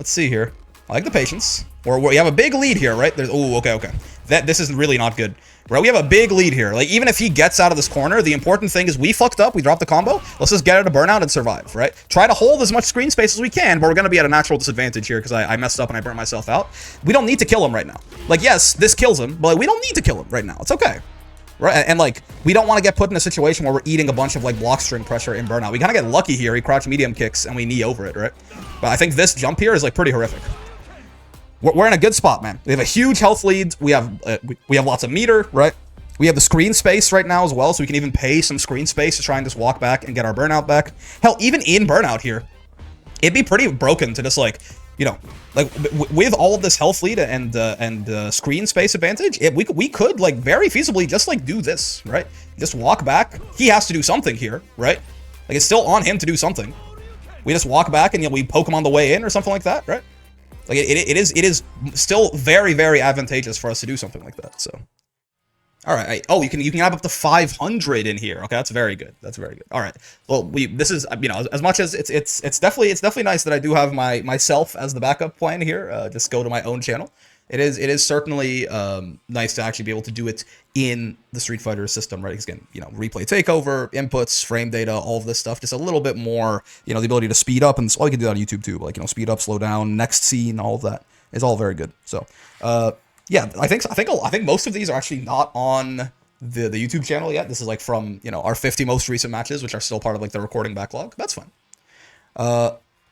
Let's see here. I like the patience. We have a big lead here, right? There's, oh, okay. This is really not good. Right, we have a big lead here. Like, even if he gets out of this corner, the important thing is we fucked up, we dropped the combo. Let's just get out of burnout and survive, right? Try to hold as much screen space as we can, but we're going to be at a natural disadvantage here because I messed up and I burnt myself out. We don't need to kill him right now. Like, yes, this kills him, but like, we don't need to kill him right now. It's okay. Right? And like, we don't want to get put in a situation where we're eating a bunch of like block string pressure in burnout. We kind of get lucky here. He crouch medium kicks and we knee over it, right? But I think this jump here is like pretty horrific. We're in a good spot, man. We have a huge health lead. We have lots of meter, right? We have the screen space right now as well, so we can even pay some screen space to try and just walk back and get our burnout back. Hell, even in burnout here, it'd be pretty broken to just like, you know, like with all of this health lead and screen space advantage, we could like very feasibly just like do this, right? Just walk back. He has to do something here, right? Like it's still on him to do something. We just walk back and, you know, we poke him on the way in or something like that, right? Like it is still very, very advantageous for us to do something like that. So, all right. Oh, you can have up to 500 in here. Okay, that's very good. That's very good. All right. Well, this is, you know, as much as it's definitely nice that I do have myself as the backup plan here. Just go to my own channel. It is certainly nice to actually be able to do it in the Street Fighter system, right? Because again, you know, replay takeover, inputs, frame data, all of this stuff, just a little bit more, you know, the ability to speed up, and well, you can do that on YouTube too, but like, you know, speed up, slow down, next scene, all of that is all very good. So, yeah, I think most of these are actually not on the YouTube channel yet. This is like from, you know, our 50 most recent matches, which are still part of like the recording backlog. That's fine.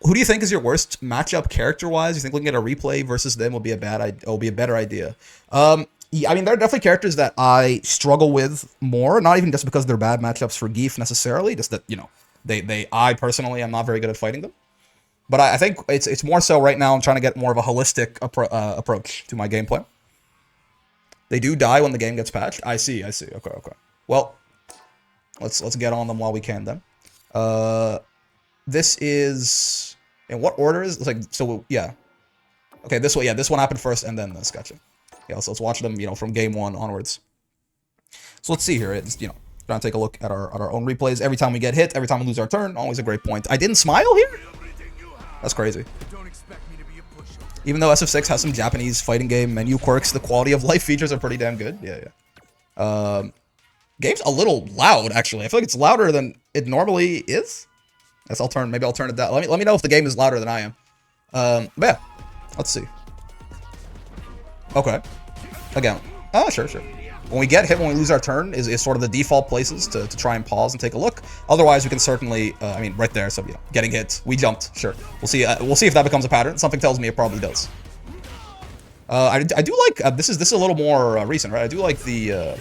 Who do you think is your worst matchup character-wise? You think looking at a replay versus them will be a better idea? Yeah, I mean, there are definitely characters that I struggle with more, not even just because they're bad matchups for Zangief necessarily, just that, you know, I personally am not very good at fighting them. But I think it's more so right now I'm trying to get more of a holistic approach to my gameplay. They do die when the game gets patched. I see. Okay. Well, let's get on them while we can then. This is, in what order is, it's like, so, yeah. Okay, this way, yeah, this one happened first, and then this, gotcha. Yeah, so let's watch them, you know, from game one onwards. So let's see here, it's, you know, trying to take a look at our own replays. Every time we get hit, every time we lose our turn, always a great point. I didn't smile here? That's crazy. Even though SF6 has some Japanese fighting game menu quirks, the quality of life features are pretty damn good. Yeah. Game's a little loud, actually. I feel like it's louder than it normally is. Maybe I'll turn it down. Let me know if the game is louder than I am. But yeah, let's see. Okay. Again. Sure. When we get hit, when we lose our turn, is sort of the default places to try and pause and take a look. Otherwise, we can certainly, I mean, right there, so, you know, getting hit. We jumped, sure. We'll see if that becomes a pattern. Something tells me it probably does. I do like, this is a little more recent, right? I do like the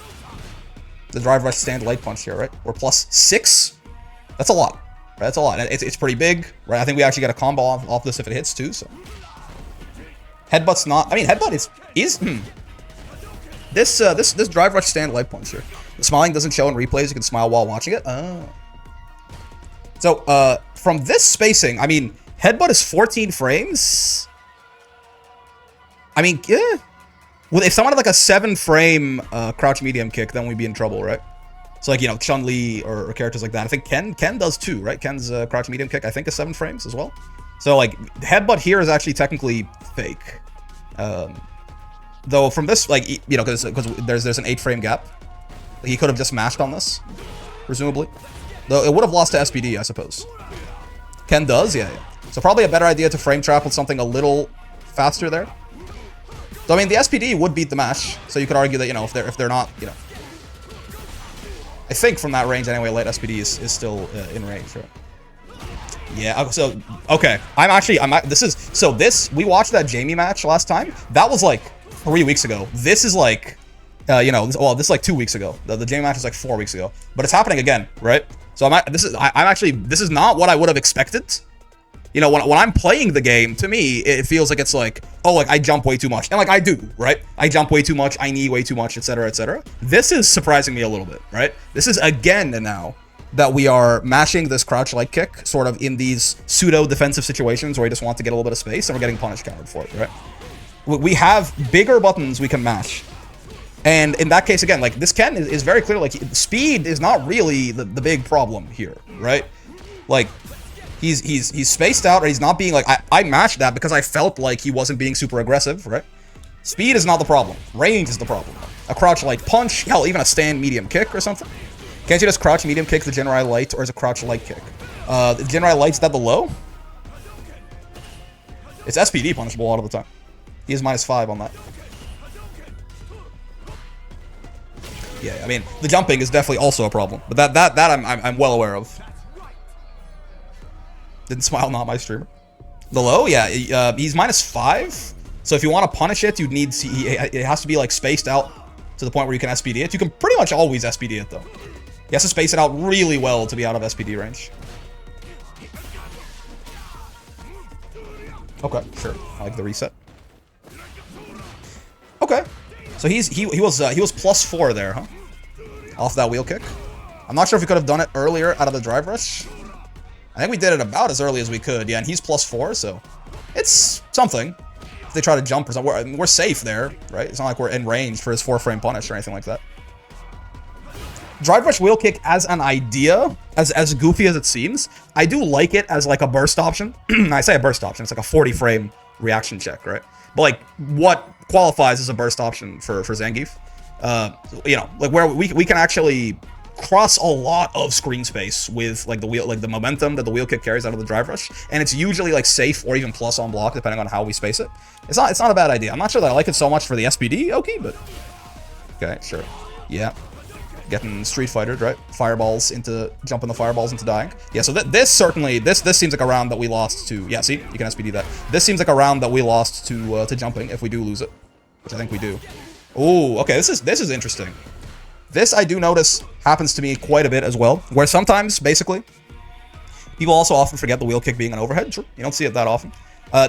drive rush stand light punch here, right? We're +6. That's a lot. Right, that's a lot. It's pretty big, right? I think we actually get a combo off this if it hits too. So headbutt's not. I mean, headbutt is. This drive rush stand light punch here. The smiling doesn't show in replays. You can smile while watching it. Oh. So from this spacing, I mean, headbutt is 14 frames. I mean, yeah. Well, if someone had like a 7-frame crouch medium kick, then we'd be in trouble, right? So like, you know, Chun-Li or characters like that. I think Ken does too, right? Ken's crouch medium kick, I think, is 7 frames as well. So like, headbutt here is actually technically fake. Though from this, like, you know, because there's an 8-frame gap. He could have just mashed on this, presumably. Though it would have lost to SPD, I suppose. Ken does, yeah. So probably a better idea to frame trap with something a little faster there. So I mean, the SPD would beat the mash, so you could argue that, you know, if they're not, you know. I think from that range anyway, light SPD is still in range, right? Yeah, so, okay. We watched that Jamie match last time. That was like 3 weeks ago. This is like, you know, this is like 2 weeks ago. The Jamie match is like 4 weeks ago. But it's happening again, right? So this is not what I would have expected. You know, when I'm playing the game, to me, it feels like it's like, oh, like, I jump way too much. And, like, I do, right? I jump way too much, I knee way too much, etc., etc. This is surprising me a little bit, right? This is, again, now that we are mashing this crouch light kick sort of in these pseudo-defensive situations where we just want to get a little bit of space, and we're getting punish countered for it, right? We have bigger buttons we can mash. And in that case, again, like, this Ken is very clear, like, speed is not really the big problem here, right? Like, He's spaced out, or he's not being like, I matched that because I felt like he wasn't being super aggressive, right? Speed is not the problem. Range is the problem. A crouch light punch, hell, even a stand medium kick or something. Can't you just crouch medium kick the Jinrai light, or is a crouch light kick? The Jinrai light's that the low? It's SPD punishable a lot of the time. He is -5 on that. Yeah, I mean, the jumping is definitely also a problem, but that I'm well aware of. Didn't smile, not my streamer. The low, yeah, he's -5. So if you want to punish it, you'd need it has to be like spaced out to the point where you can SPD it. You can pretty much always SPD it though. He has to space it out really well to be out of SPD range. Okay, sure. I like the reset. Okay, so he was +4 there, huh? Off that wheel kick. I'm not sure if we could have done it earlier out of the drive rush. I think we did it about as early as we could. Yeah, and he's +4, so it's something. If they try to jump or something, we're safe there, right? It's not like we're in range for his 4-frame punish or anything like that. Drive rush wheel kick as an idea, as goofy as it seems, I do like it as like a burst option. I say a burst option, it's like a 40-frame reaction check, right? But like, what qualifies as a burst option for Zangief? You know, like where we can actually cross a lot of screen space with like the wheel, like the momentum that the wheel kick carries out of the drive rush, and it's usually like safe or even plus on block depending on how we space it. It's not a bad idea. I'm not sure that I like it so much for the SPD, okay, but okay, sure, yeah. Getting Street Fightered, right? Fireballs into jumping the fireballs into dying. Yeah, so this certainly this seems like a round that we lost to. Yeah, see, you can SPD that. This seems like a round that we lost to jumping if we do lose it, which I think we do. Oh, okay, this is interesting. This I do notice happens to me quite a bit as well, where sometimes basically people also often forget the wheel kick being an overhead. True, you don't see it that often.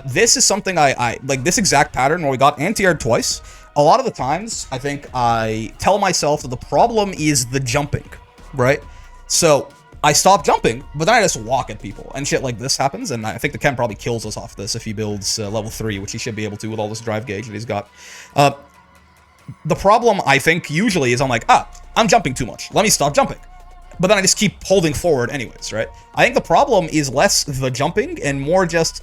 This is something I like, this exact pattern where we got anti-aired twice. A lot of the times, I think I tell myself that the problem is the jumping, right? So I stop jumping, but then I just walk at people, and shit like this happens, and I think the Ken probably kills us off this if he builds level 3, which he should be able to with all this drive gauge that he's got. The problem, I think, usually is I'm like, I'm jumping too much. Let me stop jumping. But then I just keep holding forward anyways, right? I think the problem is less the jumping and more just,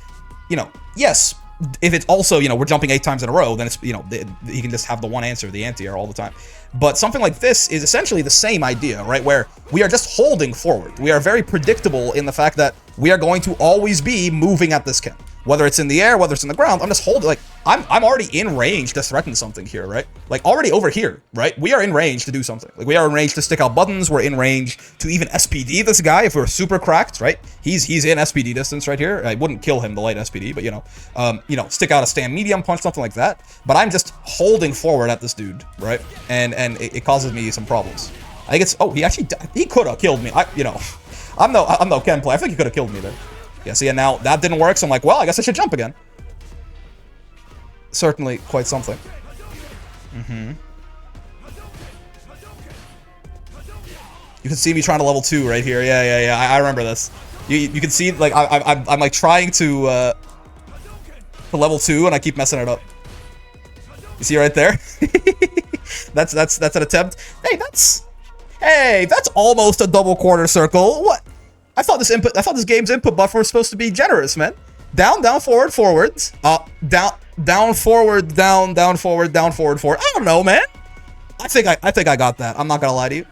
you know, yes, if it's also, you know, we're jumping 8 times in a row, then it's, you know, he can just have the one answer, the anti-air all the time. But something like this is essentially the same idea, right? Where we are just holding forward. We are very predictable in the fact that we are going to always be moving at this Ken. Whether it's in the air, whether it's in the ground, I'm just holding, like, I'm already in range to threaten something here, right? Like, already over here, right? We are in range to do something. Like, we are in range to stick out buttons, we're in range to even SPD this guy if we're super cracked, right? He's in SPD distance right here. I wouldn't kill him, the light SPD, but, you know, stick out a stand medium punch, something like that. But I'm just holding forward at this dude, right? And it causes me some problems. I think it's, oh, he could have killed me. You know, I'm no Ken play. I think he could have killed me there. Yeah, see, and now that didn't work, so I'm like, well, I guess I should jump again. Certainly quite something. You can see me trying to level 2 right here. Yeah. I remember this. You can see, like, I'm like trying to level 2, and I keep messing it up. You see right there? that's an attempt. Hey, that's almost a double quarter circle. What? I thought this game's input buffer was supposed to be generous, man. Down, forward, forwards. Down, forward, down, forward, forward. I don't know, man. I think I got that. I'm not gonna lie to you.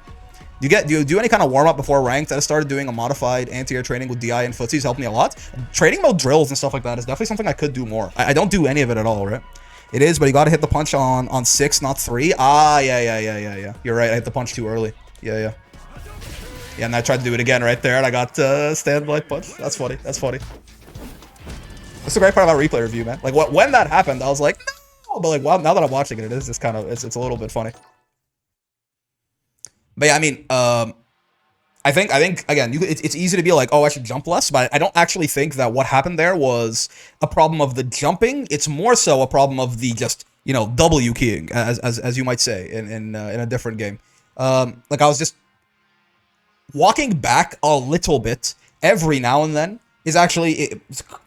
Do you do any kind of warm up before ranked? I started doing a modified anti-air training with DI and footsies. Helped me a lot. Training mode drills and stuff like that is definitely something I could do more. I don't do any of it at all, right? It is, but you gotta hit the punch on 6, not 3. Ah, yeah. You're right. I hit the punch too early. Yeah. Yeah, and I tried to do it again right there, and I got stand light punch. That's funny. That's the great part about replay review, man. Like, when that happened, I was like, no! But like, well, now that I'm watching it, it is just kind of, it's a little bit funny. But yeah, I mean, I think again, it's easy to be like, oh, I should jump less, but I don't actually think that what happened there was a problem of the jumping. It's more so a problem of the just, you know, W keying, as you might say in a different game. Like, I was just walking back a little bit every now and then is actually,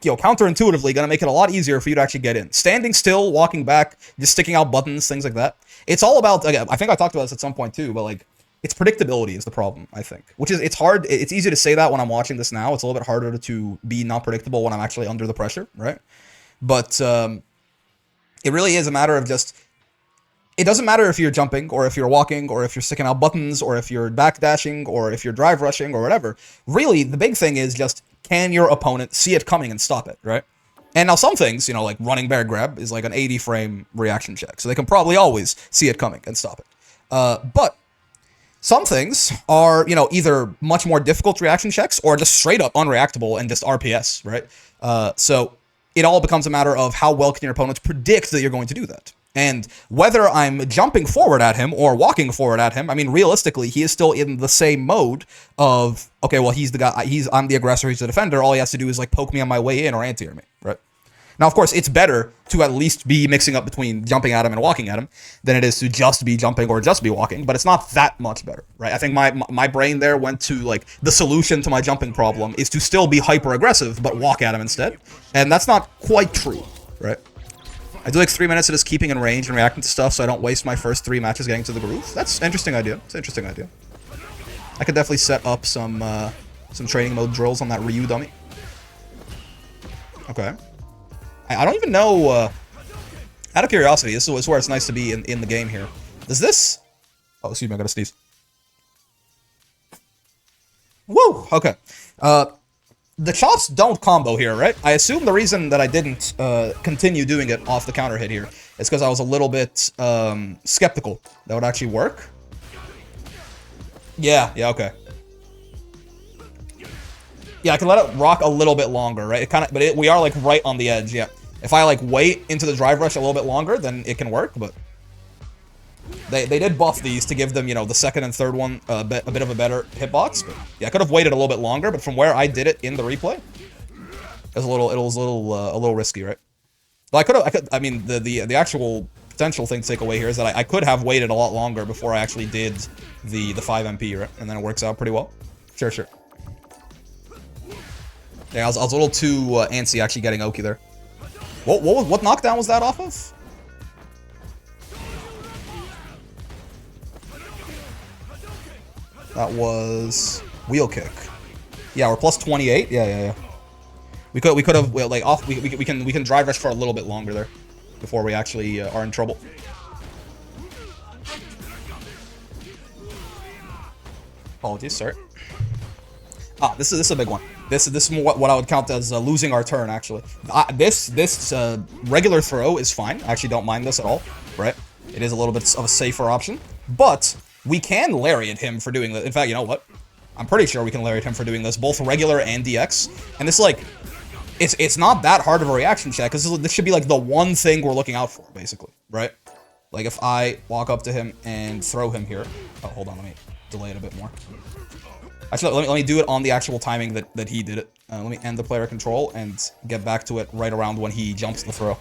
you know, counterintuitively gonna make it a lot easier for you to actually get in. Standing still, walking back, just sticking out buttons, things like that. It's all about, again, I think I talked about this at some point too, but like, It's predictability is the problem, I think. Which is, it's hard, it's easy to say that when I'm watching this now. It's a little bit harder to be not predictable when I'm actually under the pressure, right? But it really is a matter of just, it doesn't matter if you're jumping, or if you're walking, or if you're sticking out buttons, or if you're backdashing, or if you're drive rushing, or whatever. Really, the big thing is just, can your opponent see it coming and stop it, right? And now some things, you know, like running bear grab is like an 80 frame reaction check, so they can probably always see it coming and stop it. But some things are, you know, either much more difficult reaction checks or just straight up unreactable and just RPS, right? So it all becomes a matter of how well can your opponent predict that you're going to do that. And whether I'm jumping forward at him or walking forward at him, I mean, realistically, he is still in the same mode of, okay, well, he's the guy, I'm the aggressor, he's the defender. All he has to do is like poke me on my way in or anti-air me, right? Now, of course, it's better to at least be mixing up between jumping at him and walking at him than it is to just be jumping or just be walking, but it's not that much better, right? I think my brain there went to, like, the solution to my jumping problem is to still be hyper-aggressive, but walk at him instead, and that's not quite true, right? I do like 3 minutes of just keeping in range and reacting to stuff so I don't waste my first 3 matches getting to the groove. That's an interesting idea. It's an interesting idea. I could definitely set up some training mode drills on that Ryu dummy. Okay. I don't even know, out of curiosity, this is where it's nice to be in the game here. Does this... Oh, excuse me, I gotta sneeze. Woo! Okay. The chops don't combo here, right? I assume the reason that I didn't continue doing it off the counter hit here is because I was a little bit skeptical that would actually work. Yeah, okay. Yeah, I can let it rock a little bit longer, right? It kind of, but we are like right on the edge, yeah. If I like wait into the drive rush a little bit longer, then it can work, but they did buff these to give them, you know, the second and third one a bit of a better hitbox. But yeah, I could have waited a little bit longer, but from where I did it in the replay, it was a little risky, right? But I mean, the actual potential thing to take away here is that I could have waited a lot longer before I actually did the 5 MP, right? And then it works out pretty well. Sure. Yeah, I was a little too antsy actually getting Oki there. What knockdown was that off of? That was wheel kick. Yeah, we're plus 28. Yeah. We could have like off. We can drive rush for a little bit longer there before we actually are in trouble. Apologies, sorry. This is a big one. This is what I would count as losing our turn, actually. This regular throw is fine. I actually don't mind this at all, right? It is a little bit of a safer option. But we can lariat him for doing this. In fact, you know what? I'm pretty sure we can lariat him for doing this, both regular and DX. And this, like, it's not that hard of a reaction check, because this should be, like, the one thing we're looking out for, basically, right? Like, if I walk up to him and throw him here. Oh, hold on, let me delay it a bit more. Actually, let me do it on the actual timing that he did it. Let me end the player control and get back to it right around when he jumps the throw.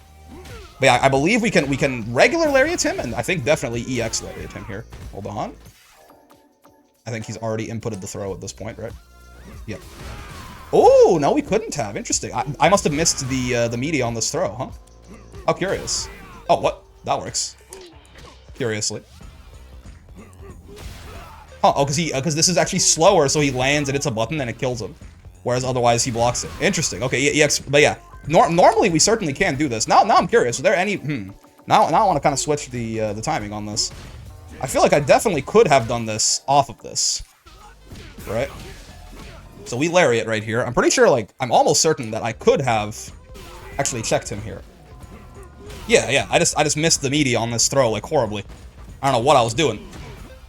But yeah, I believe we can regular lariat him, and I think definitely EX lariat him here. Hold on. I think he's already inputted the throw at this point, right? Yep. Oh, no, we couldn't have. Interesting. I must have missed the media on this throw, huh? How curious. Oh, what? That works. Curiously. Oh, because this is actually slower, so he lands and it's a button and it kills him. Whereas otherwise he blocks it. Interesting. Okay, EX, but yeah. Normally we certainly can do this. Now I'm curious. Is there any... Now I want to kind of switch the timing on this. I feel like I definitely could have done this off of this. Right? So we lariat right here. I'm pretty sure, like, I'm almost certain that I could have actually checked him here. Yeah. I just missed the media on this throw, like, horribly. I don't know what I was doing.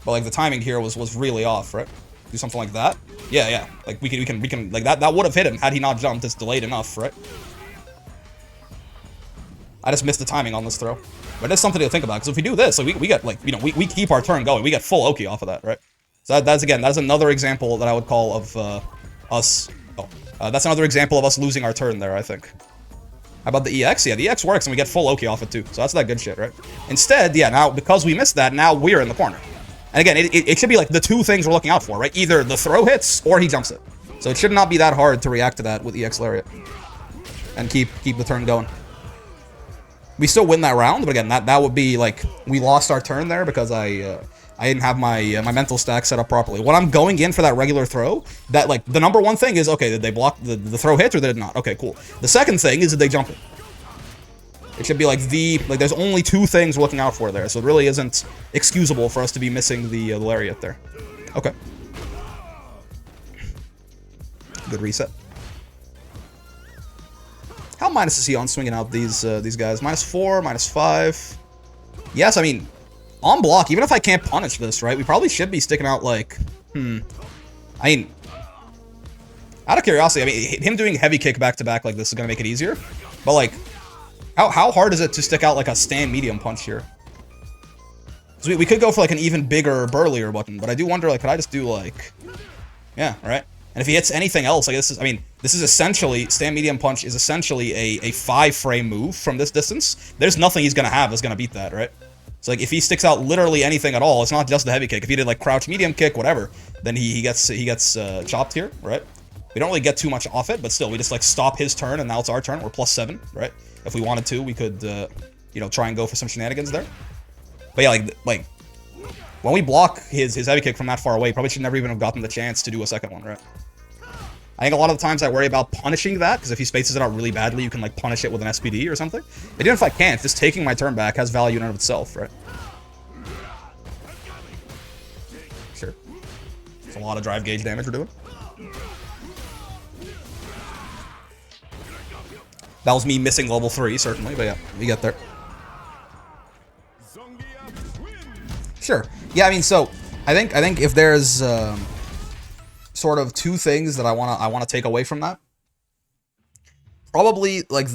But, like, the timing here was really off, right? Do something like that. Yeah. Like, we can, like, that would have hit him had he not jumped. It's delayed enough, right? I just missed the timing on this throw. But it's something to think about, because if we do this, like, we get, like, you know, we keep our turn going. We get full Oki off of that, right? So that's another example that I would call of, us... Oh, that's another example of us losing our turn there, I think. How about the EX? Yeah, the EX works, and we get full Oki off it, too. So that's that good shit, right? Instead, yeah, now, because we missed that, now we're in the corner. And again, it should be, like, the two things we're looking out for, right? Either the throw hits, or he jumps it. So it should not be that hard to react to that with EX Lariat. And keep the turn going. We still win that round, but again, that would be, like, we lost our turn there because I I didn't have my my mental stack set up properly. When I'm going in for that regular throw, that like the number one thing is, okay, did they block the throw hit or did it not? Okay, cool. The second thing is, did they jump it? It should be like there's only two things we're looking out for there, so it really isn't excusable for us to be missing the lariat there. Okay. Good reset. How minus is he on swinging out these guys? -4, -5. Yes, I mean, on block, even if I can't punish this, right? We probably should be sticking out like, I mean, out of curiosity, I mean, him doing heavy kick back-to-back like this is gonna make it easier. But like, how hard is it to stick out like a stand medium punch here? So we could go for like an even bigger, burlier button, but I do wonder, like, could I just do like, yeah, right? And if he hits anything else, like this is, I mean, this is essentially, stand medium punch is essentially a 5-frame move from this distance. There's nothing he's gonna have that's gonna beat that, right? So like if he sticks out literally anything at all, it's not just the heavy kick. If he did like crouch medium kick, whatever, then he gets chopped here, right? We don't really get too much off it, but still, we just like stop his turn, and now it's our turn. We're +7, right? If we wanted to, we could, you know, try and go for some shenanigans there. But yeah, like when we block his heavy kick from that far away, probably should never even have gotten the chance to do a second one, right? I think a lot of the times I worry about punishing that, because if he spaces it out really badly, you can like punish it with an SPD or something. But even if I can't, just taking my turn back has value in and of itself, right? Sure. It's a lot of drive gauge damage we're doing. That was me missing level 3, certainly, but yeah, we get there. Sure. Yeah, I mean, so I think if there's sort of two things that I wanna take away from that, probably like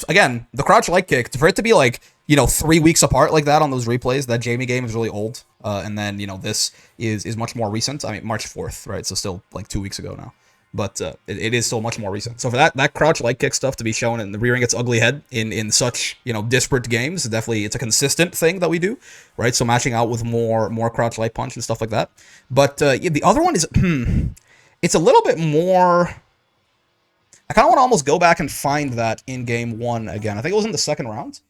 again, the crouch light kick, for it to be like, you know, 3 weeks apart like that on those replays. That Jamie game is really old, and then, you know, this is much more recent. I mean, March 4th, right? So still like 2 weeks ago now. But it is still much more recent. So for that crouch light kick stuff to be shown and the rearing its ugly head in such, you know, disparate games, definitely it's a consistent thing that we do, right? So matching out with more crouch light punch and stuff like that. But yeah, the other one is, it's a little bit more. I kind of want to almost go back and find that in game 1 again. I think it was in the second round.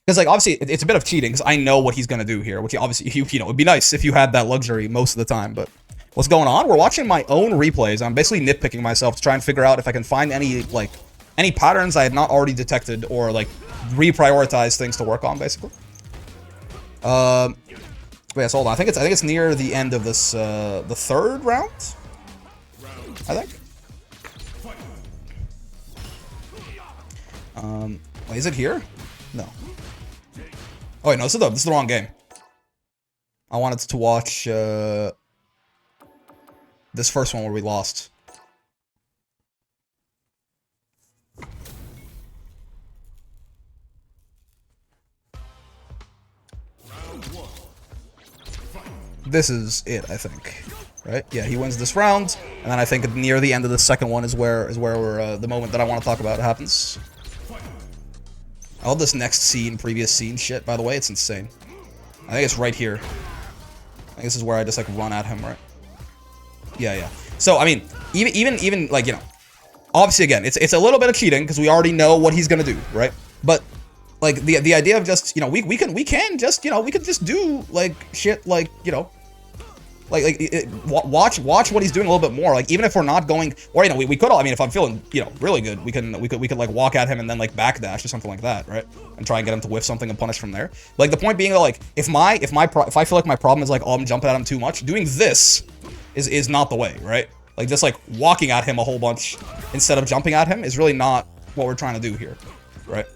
Because like obviously it's a bit of cheating because I know what he's gonna do here, which obviously you know it'd be nice if you had that luxury most of the time, but. What's going on? We're watching my own replays. I'm basically nitpicking myself to try and figure out if I can find any patterns I had not already detected or like reprioritize things to work on, basically. Wait, so hold on. I think it's near the end of this the third round. I think. Wait, is it here? No. Oh wait, no, this is the wrong game. I wanted to watch this first one where we lost. This is it, I think. Right? Yeah, he wins this round, and then I think near the end of the second one is where we're the moment that I want to talk about happens. I love this next scene, previous scene shit, by the way, it's insane. I think it's right here. I think this is where I just like run at him, right? Yeah. So I mean, even like, you know, obviously again, it's a little bit of cheating because we already know what he's gonna do, right? But like the idea of just, you know, we can just, you know, we could just do like shit like, you know, watch what he's doing a little bit more. Like even if we're not going, or you know, we could. I mean, if I'm feeling, you know, really good, we could like walk at him and then like backdash or something like that, right? And try and get him to whiff something and punish from there. Like the point being that like if I feel like my problem is like, oh, I'm jumping at him too much, doing this is not the way, right? Like just like walking at him a whole bunch instead of jumping at him is really not what we're trying to do here, right?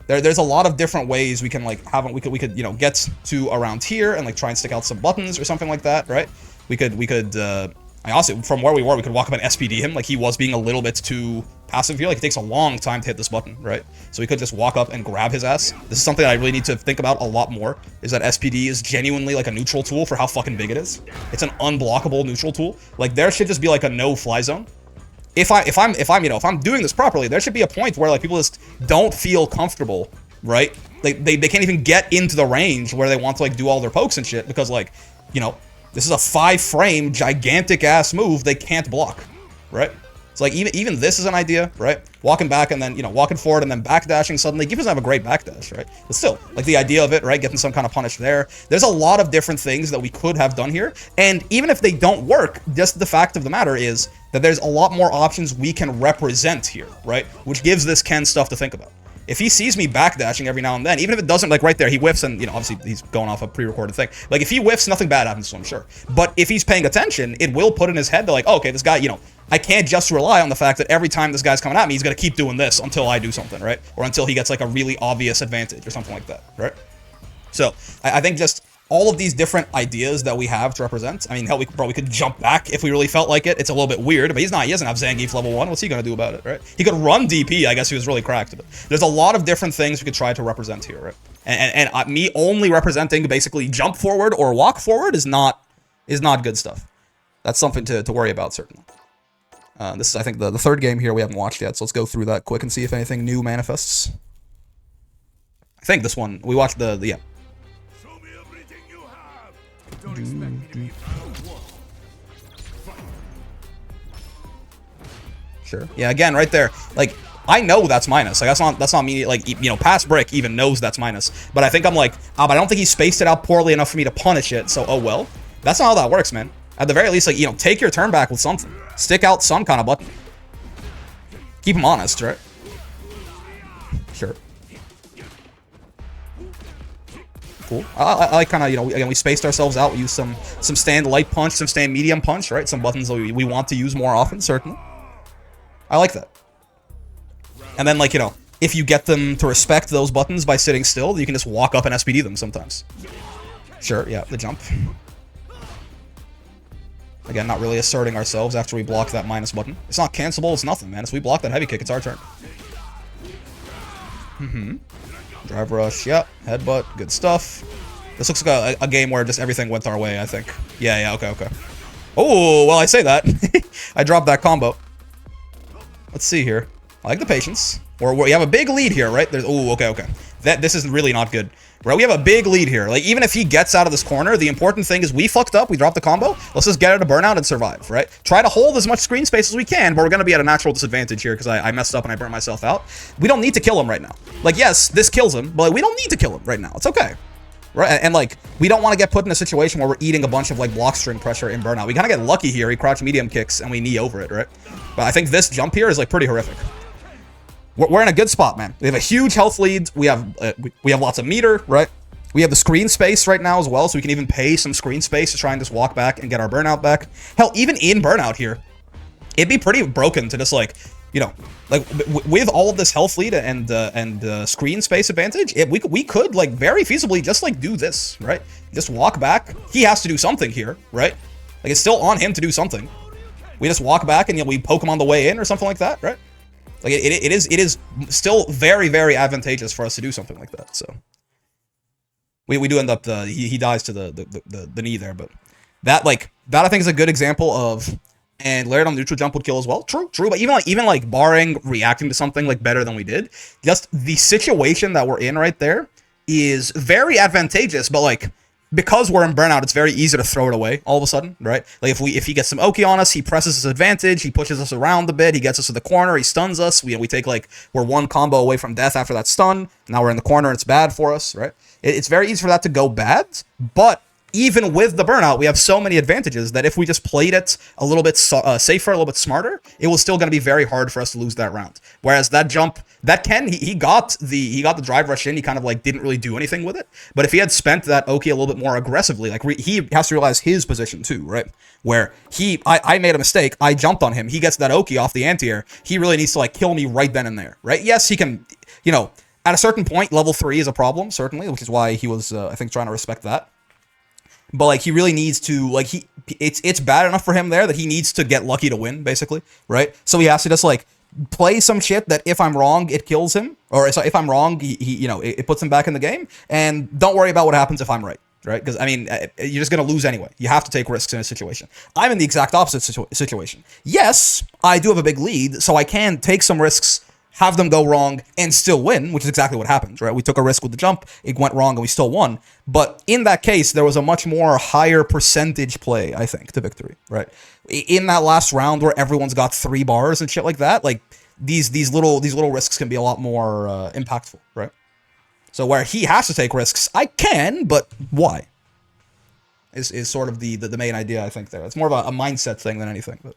There's a lot of different ways we can like have we could you know get to around here and like try and stick out some buttons or something like that, right? We could I also, from where we were, we could walk up and SPD him. Like he was being a little bit too passive here. Like it takes a long time to hit this button, right? So we could just walk up and grab his ass. This is something I really need to think about a lot more, is that SPD is genuinely like a neutral tool for how fucking big it is. It's an unblockable neutral tool. Like there should just be like a no-fly zone. If I'm doing this properly, there should be a point where like people just don't feel comfortable, right? Like they can't even get into the range where they want to like do all their pokes and shit because like, you know, this is a 5-frame gigantic ass move they can't block, right? So like even this is an idea, right? Walking back and then, you know, walking forward and then backdashing suddenly. Gief doesn't have a great backdash, right? But still, like the idea of it, right? Getting some kind of punish there. There's a lot of different things that we could have done here. And even if they don't work, just the fact of the matter is that there's a lot more options we can represent here, right? Which gives this Ken stuff to think about. If he sees me backdashing every now and then, even if it doesn't, like right there, he whiffs and, you know, obviously he's going off a pre-recorded thing. Like if he whiffs, nothing bad happens to him, sure. But if he's paying attention, it will put in his head that like, oh, okay, this guy, you know, I can't just rely on the fact that every time this guy's coming at me, he's going to keep doing this until I do something, right? Or until he gets like a really obvious advantage or something like that, right? So I think just all of these different ideas that we have to represent. I mean, hell, we probably could jump back if we really felt like it. It's a little bit weird, but he doesn't have Zangief level 1. What's he going to do about it, right? He could run DP, I guess he was really cracked. But there's a lot of different things we could try to represent here, right? And me only representing basically jump forward or walk forward is not good stuff. That's something to worry about, certainly. This is, I think, the third game here we haven't watched yet, so let's go through that quick and see if anything new manifests. I think this one, we watched yeah. Sure. Yeah, again, right there. Like, I know that's minus. Like, that's not me, like, you know, Past Brick even knows that's minus. But I think I'm like, but I don't think he spaced it out poorly enough for me to punish it, so oh well. That's not how that works, man. At the very least, like, you know, take your turn back with something. Stick out some kind of button. Keep him honest, right? Sure. Cool. I like kind of, you know, again, we spaced ourselves out. We used some stand light punch, some stand medium punch, right? Some buttons that we want to use more often, certainly. I like that. And then, like, you know, if you get them to respect those buttons by sitting still, you can just walk up and SPD them sometimes. Sure, yeah, the jump. Again, not really asserting ourselves after we block that minus button. It's not cancelable, it's nothing, man. If we block that heavy kick, it's our turn. Drive rush, yep. Headbutt, good stuff. This looks like a game where just everything went our way, I think. Yeah, okay. Oh, well, I say that. I dropped that combo. Let's see here. I like the patience. We have a big lead here, right? There's, oh, okay. This is really not good. Right, we have a big lead here. Like, even if he gets out of this corner, the important thing is we fucked up, we dropped the combo. Let's just get out of burnout and survive, right? Try to hold as much screen space as we can, but we're going to be at a natural disadvantage here because I messed up and I burnt myself out. We don't need to kill him right now. Like, yes, this kills him, but we don't need to kill him right now. It's okay. Right? And like, we don't want to get put in a situation where we're eating a bunch of, like, block string pressure in burnout. We kind of get lucky here. He crouch medium kicks and we knee over it, right? But I think this jump here is, like, pretty horrific. We're in a good spot, man. We have a huge health lead. We have lots of meter, right? We have the screen space right now as well, so we can even pay some screen space to try and just walk back and get our burnout back. Hell, even in burnout here, it'd be pretty broken to just, like, you know, like, with all of this health lead and screen space advantage, we could, like, very feasibly just, like, do this, right? Just walk back. He has to do something here, right? Like, it's still on him to do something. We just walk back and, you know, we poke him on the way in or something like that, right? Like, it is still very, very advantageous for us to do something like that, so... We do end up he dies to the knee there, but that I think is a good example of, and Laird on neutral jump would kill as well. True, but even like barring reacting to something like better than we did, just the situation that we're in right there is very advantageous, but like because we're in burnout, it's very easy to throw it away all of a sudden, right? Like if he gets some Oki on us, he presses his advantage, he pushes us around a bit, he gets us to the corner, he stuns us. We take like we're one combo away from death after that stun. Now we're in the corner and it's bad for us, right? It's very easy for that to go bad, but even with the burnout, we have so many advantages that if we just played it a little bit safer, a little bit smarter, it was still going to be very hard for us to lose that round. Whereas that jump, that Ken, he got the drive rush in, he kind of like didn't really do anything with it. But if he had spent that Oki a little bit more aggressively, like he has to realize his position too, right? Where I made a mistake, I jumped on him, he gets that Oki off the anti-air, he really needs to like kill me right then and there, right? Yes, he can, you know, at a certain point, level 3 is a problem, certainly, which is why he was, I think, trying to respect that. But, like, he really needs to, like, it's bad enough for him there that he needs to get lucky to win, basically, right? So he has to just, like, play some shit that if I'm wrong, it kills him. Or so if I'm wrong, he you know, it puts him back in the game. And don't worry about what happens if I'm right, right? Because, I mean, you're just going to lose anyway. You have to take risks in a situation. I'm in the exact opposite situation. Yes, I do have a big lead, so I can take some risks have them go wrong, and still win, which is exactly what happened, right? We took a risk with the jump, it went wrong, and we still won. But in that case, there was a much more higher percentage play, I think, to victory, right? In that last round where everyone's got 3 bars and shit like that, like these little risks can be a lot more impactful, right? So where he has to take risks, I can, but why? Is sort of the main idea, I think, there. It's more of a mindset thing than anything, but